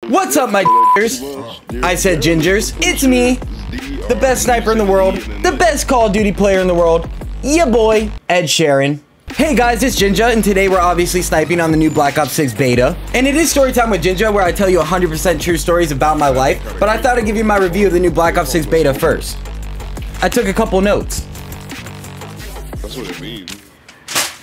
What's up, my gingers? I said gingers. It's me, the best sniper in the world, the best Call of Duty player in the world, ya boy, Ed Sheeran. Hey guys, it's Jinja, and today we're obviously sniping on the new Black Ops 6 beta. And it is Storytime with Jinja, where I tell you 100% true stories about my life, but I thought I'd give you my review of the new Black Ops 6 beta first. I took a couple notes. That's what it means.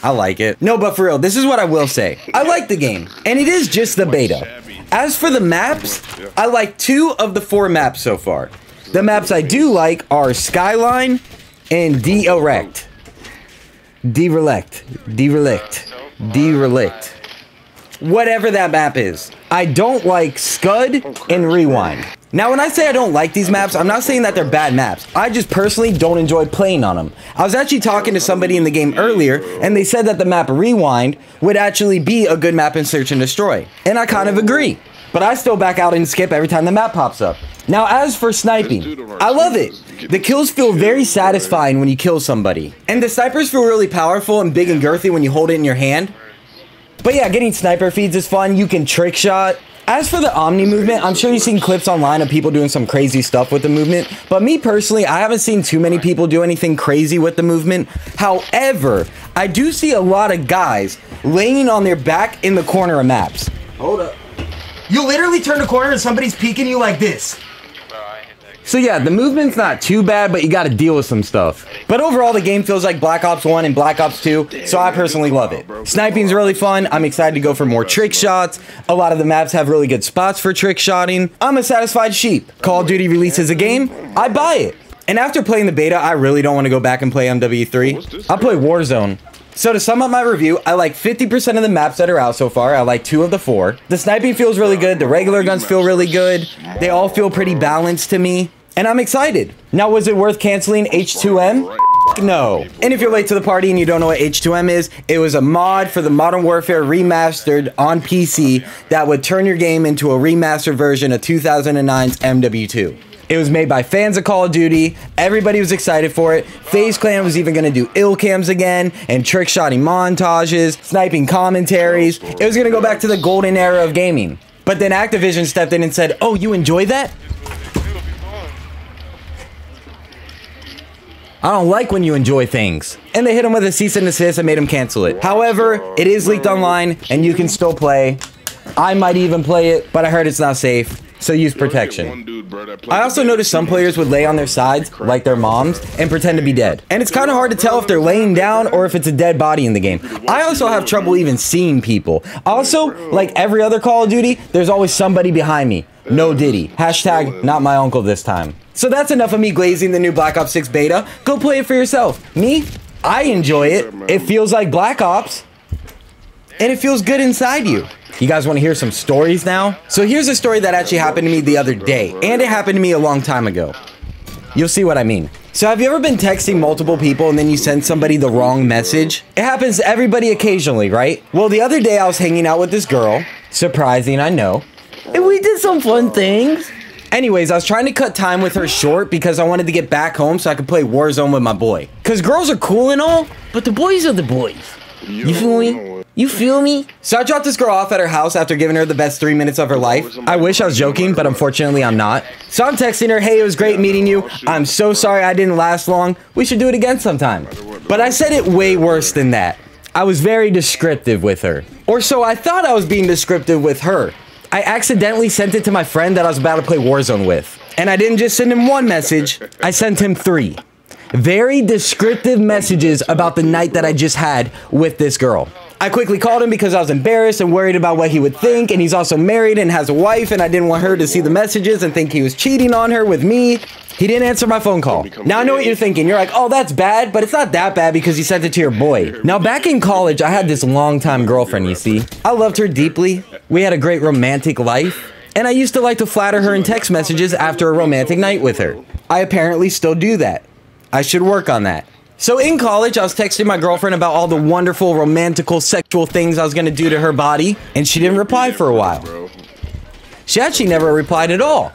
I like it. No, but for real, this is what I will say. I like the game, and it is just the beta. As for the maps, I like 2 of the 4 maps so far. The maps I do like are Skyline and Derelict. Derelict. Whatever that map is. I don't like Scud and Rewind. Now, when I say I don't like these maps, I'm not saying that they're bad maps. I just personally don't enjoy playing on them. I was actually talking to somebody in the game earlier, and they said that the map Rewind would actually be a good map in Search and Destroy. And I kind of agree. But I still back out and skip every time the map pops up. Now, as for sniping, I love it. The kills feel very satisfying when you kill somebody. And the snipers feel really powerful and big and girthy when you hold it in your hand. But yeah, getting sniper feeds is fun. You can trick shot. As for the Omni movement, I'm sure you've seen clips online of people doing some crazy stuff with the movement. But me personally, I haven't seen too many people do anything crazy with the movement. However, I do see a lot of guys laying on their back in the corner of maps. Hold up. You literally turn a corner and somebody's peeking you like this. So yeah, the movement's not too bad, but you gotta deal with some stuff. But overall, the game feels like Black Ops 1 and Black Ops 2, so I personally love it. Sniping's really fun. I'm excited to go for more trick shots. A lot of the maps have really good spots for trick shotting. I'm a satisfied sheep. Call of Duty releases a game, I buy it. And after playing the beta, I really don't want to go back and play MW3. I'll play Warzone. So to sum up my review, I like 50% of the maps that are out so far. I like 2 of the 4. The sniping feels really good. The regular guns feel really good. They all feel pretty balanced to me. And I'm excited. Now, was it worth canceling H2M? No. And if you're late to the party and you don't know what H2M is, it was a mod for the Modern Warfare remastered on PC that would turn your game into a remastered version of 2009's MW2. It was made by fans of Call of Duty. Everybody was excited for it. FaZe Clan was even going to do ill cams again, and trickshotting montages, sniping commentaries. It was going to go back to the golden era of gaming. But then Activision stepped in and said, "Oh, you enjoy that? I don't like when you enjoy things." And they hit him with a cease and desist and made him cancel it. However, it is leaked online, and you can still play. I might even play it, but I heard it's not safe. So use protection. I also noticed some players would lay on their sides, like their moms, and pretend to be dead. And it's kind of hard to tell if they're laying down or if it's a dead body in the game. I also have trouble even seeing people. Also, like every other Call of Duty, there's always somebody behind me. No Diddy. Hashtag not my uncle this time. So that's enough of me glazing the new Black Ops 6 beta. Go play it for yourself. Me? I enjoy it. It feels like Black Ops. And it feels good inside you. You guys want to hear some stories now? So here's a story that actually happened to me the other day, and it happened to me a long time ago. You'll see what I mean. So have you ever been texting multiple people and then you send somebody the wrong message? It happens to everybody occasionally, right? Well, the other day I was hanging out with this girl. Surprising, I know. And we did some fun things. Anyways, I was trying to cut time with her short because I wanted to get back home so I could play Warzone with my boy. Because girls are cool and all, but the boys are the boys. You feel me? You feel me? So I dropped this girl off at her house after giving her the best 3 minutes of her life. I wish I was joking, but unfortunately I'm not. So I'm texting her, "Hey, it was great meeting you. I'm so sorry I didn't last long. We should do it again sometime." But I said it way worse than that. I was very descriptive with her. Or so I thought I was being descriptive with her. I accidentally sent it to my friend that I was about to play Warzone with. And I didn't just send him 1 message, I sent him 3. Very descriptive messages about the night that I just had with this girl. I quickly called him because I was embarrassed and worried about what he would think, and he's also married and has a wife, and I didn't want her to see the messages and think he was cheating on her with me. He didn't answer my phone call. Now I know what you're thinking. You're like, "Oh, that's bad," but it's not that bad because you sent it to your boy. Now back in college, I had this longtime girlfriend, you see. I loved her deeply. We had a great romantic life, and I used to like to flatter her in text messages after a romantic night with her. I apparently still do that. I should work on that. So in college, I was texting my girlfriend about all the wonderful, romantical, sexual things I was going to do to her body, and she didn't reply for a while. She actually never replied at all.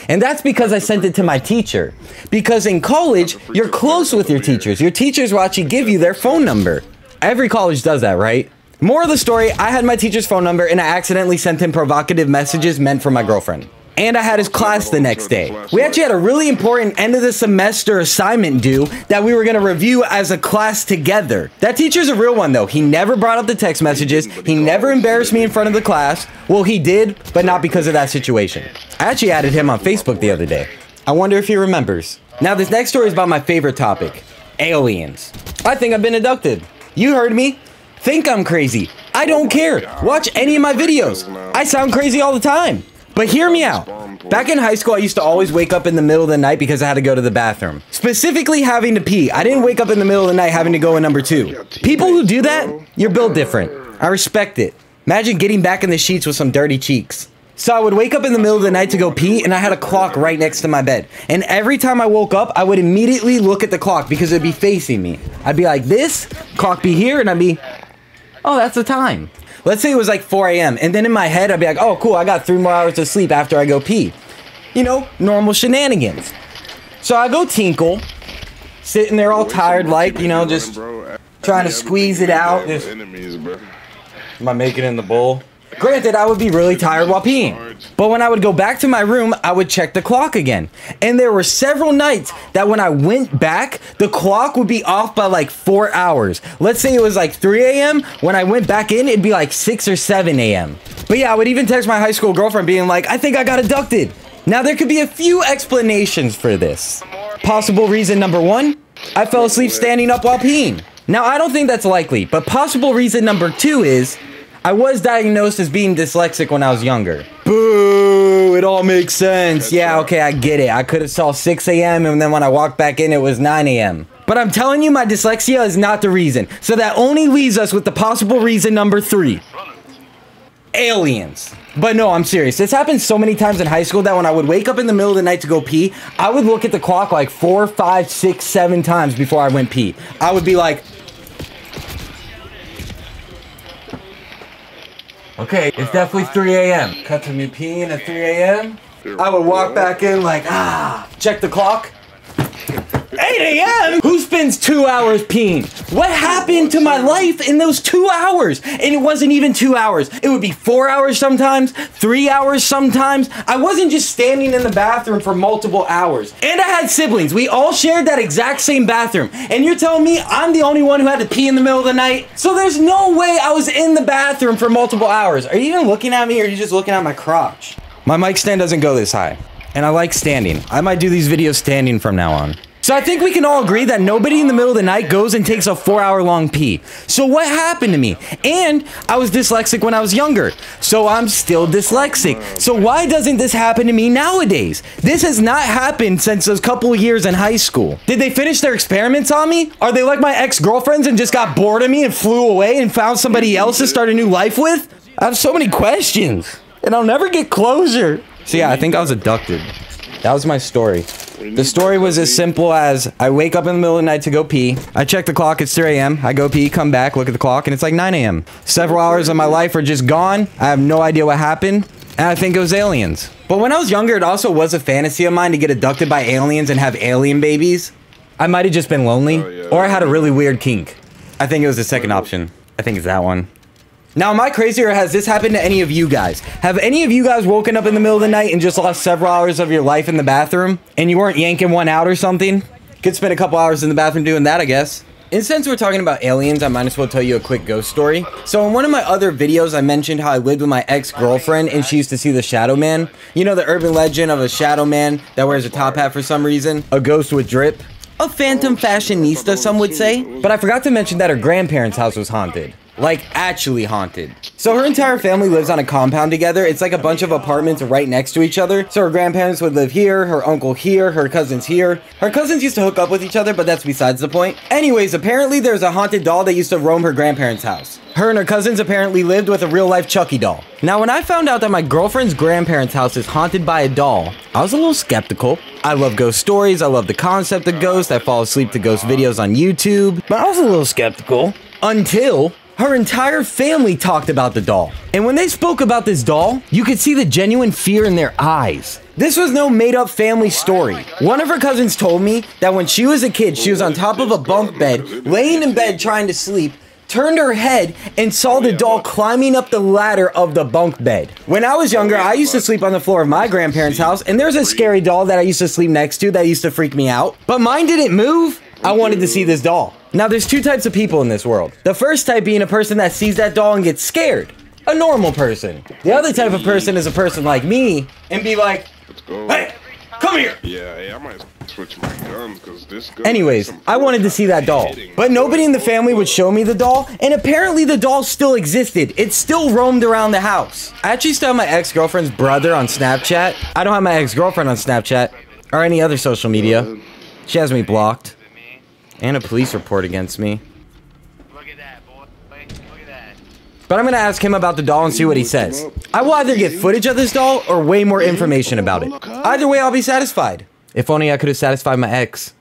And that's because I sent it to my teacher. Because in college, you're close with your teachers. Your teachers will actually give you their phone number. Every college does that, right? Moral of the story, I had my teacher's phone number and I accidentally sent him provocative messages meant for my girlfriend. And I had his class the next day. We actually had a really important end of the semester assignment due that we were gonna review as a class together. That teacher's a real one though. He never brought up the text messages. He never embarrassed me in front of the class. Well, he did, but not because of that situation. I actually added him on Facebook the other day. I wonder if he remembers. Now this next story is about my favorite topic, aliens. I think I've been abducted. You heard me. Think I'm crazy. I don't care. Watch any of my videos. I sound crazy all the time. But hear me out. Back in high school, I used to always wake up in the middle of the night because I had to go to the bathroom. Specifically having to pee. I didn't wake up in the middle of the night having to go in number 2. People who do that, you're built different. I respect it. Imagine getting back in the sheets with some dirty cheeks. So I would wake up in the middle of the night to go pee, and I had a clock right next to my bed. And every time I woke up, I would immediately look at the clock because it'd be facing me. I'd be like this, clock be here, and I'd be, oh, that's the time. Let's say it was like 4 a.m. and then in my head, I'd be like, oh, cool, I got 3 more hours of sleep after I go pee. You know, normal shenanigans. So I go tinkle, sitting there all tired like, you know, just trying to squeeze it out. Just, am I making it in the bowl? Granted, I would be really tired while peeing. But when I would go back to my room, I would check the clock again. And there were several nights that when I went back, the clock would be off by like 4 hours. Let's say it was like 3 a.m. When I went back in, it'd be like 6 or 7 a.m. But yeah, I would even text my high school girlfriend being like, I think I got abducted. Now there could be a few explanations for this. Possible reason number 1, I fell asleep standing up while peeing. Now I don't think that's likely, but possible reason number 2 is I was diagnosed as being dyslexic when I was younger. Boo! It all makes sense. Yeah, okay, I get it. I could have saw 6 a.m. and then when I walked back in, it was 9 a.m. But I'm telling you, my dyslexia is not the reason. So that only leaves us with the possible reason number 3. Aliens. But no, I'm serious. This happened so many times in high school that when I would wake up in the middle of the night to go pee, I would look at the clock like 4, 5, 6, 7 times before I went pee. I would be like, okay, it's definitely 3 a.m. Cut to me peeing at 3 a.m. I would walk back in like, check the clock. 8 a.m.? Who spends 2 hours peeing? What happened to my life in those 2 hours? And it wasn't even 2 hours. It would be 4 hours sometimes, 3 hours sometimes. I wasn't just standing in the bathroom for multiple hours. And I had siblings. We all shared that exact same bathroom. And you're telling me I'm the only one who had to pee in the middle of the night? So there's no way I was in the bathroom for multiple hours. Are you even looking at me or are you just looking at my crotch? My mic stand doesn't go this high. And I like standing. I might do these videos standing from now on. So I think we can all agree that nobody in the middle of the night goes and takes a 4-hour-long pee. So what happened to me? And I was dyslexic when I was younger. So I'm still dyslexic. So why doesn't this happen to me nowadays? This has not happened since those couple of years in high school. Did they finish their experiments on me? Are they like my ex-girlfriends and just got bored of me and flew away and found somebody else to start a new life with? I have so many questions. And I'll never get closure. So yeah, I think I was abducted. That was my story. The story was as simple as I wake up in the middle of the night to go pee. I check the clock, it's 3 a.m. I go pee, come back, look at the clock, and it's like 9 a.m. Several hours of my life are just gone. I have no idea what happened, and I think it was aliens. But when I was younger, it also was a fantasy of mine to get abducted by aliens and have alien babies. I might have just been lonely, or I had a really weird kink. I think it was the second option. I think it's that one. Now, am I crazy or has this happened to any of you guys? Have any of you guys woken up in the middle of the night and just lost several hours of your life in the bathroom? And you weren't yanking one out or something? Could spend a couple hours in the bathroom doing that, I guess. And since we're talking about aliens, I might as well tell you a quick ghost story. So in one of my other videos, I mentioned how I lived with my ex-girlfriend and she used to see the shadow man. You know the urban legend of a shadow man that wears a top hat for some reason? A ghost with drip? A phantom fashionista, some would say. But I forgot to mention that her grandparents' house was haunted. Like, actually haunted. So her entire family lives on a compound together. It's like a bunch of apartments right next to each other. So her grandparents would live here, her uncle here, her cousins here. Her cousins used to hook up with each other, but that's besides the point. Anyways, apparently there's a haunted doll that used to roam her grandparents' house. Her and her cousins apparently lived with a real-life Chucky doll. Now, when I found out that my girlfriend's grandparents' house is haunted by a doll, I was a little skeptical. I love ghost stories, I love the concept of ghosts, I fall asleep to ghost videos on YouTube, but I was a little skeptical. Until her entire family talked about the doll. And when they spoke about this doll, you could see the genuine fear in their eyes. This was no made-up family story. One of her cousins told me that when she was a kid, she was on top of a bunk bed, laying in bed trying to sleep, turned her head and saw the doll climbing up the ladder of the bunk bed. When I was younger, I used to sleep on the floor of my grandparents' house, and there's a scary doll that I used to sleep next to that used to freak me out. But mine didn't move. I wanted to see this doll. Now, there's two types of people in this world. The first type being a person that sees that doll and gets scared. A normal person. The other type of person is a person like me and be like, hey, come here. Yeah, hey, I might switch my gun because this gun. Anyways, I wanted to see that doll, but nobody in the family would show me the doll, and apparently the doll still existed. It still roamed around the house. I actually still have my ex-girlfriend's brother on Snapchat. I don't have my ex-girlfriend on Snapchat or any other social media. She has me blocked. And a police report against me. Look at that, boy. Look at that. But I'm gonna ask him about the doll and see what he says. I will either get footage of this doll or way more information about it. Either way, I'll be satisfied. If only I could have satisfied my ex.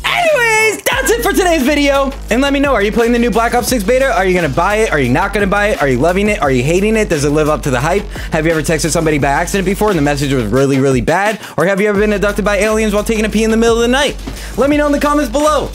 Anyways, that's it for today's video. And let me know, are you playing the new Black Ops 6 beta? Are you gonna buy it? Are you not gonna buy it? Are you loving it? Are you hating it? Does it live up to the hype? Have you ever texted somebody by accident before and the message was really, really bad? Or have you ever been abducted by aliens while taking a pee in the middle of the night? Let me know in the comments below.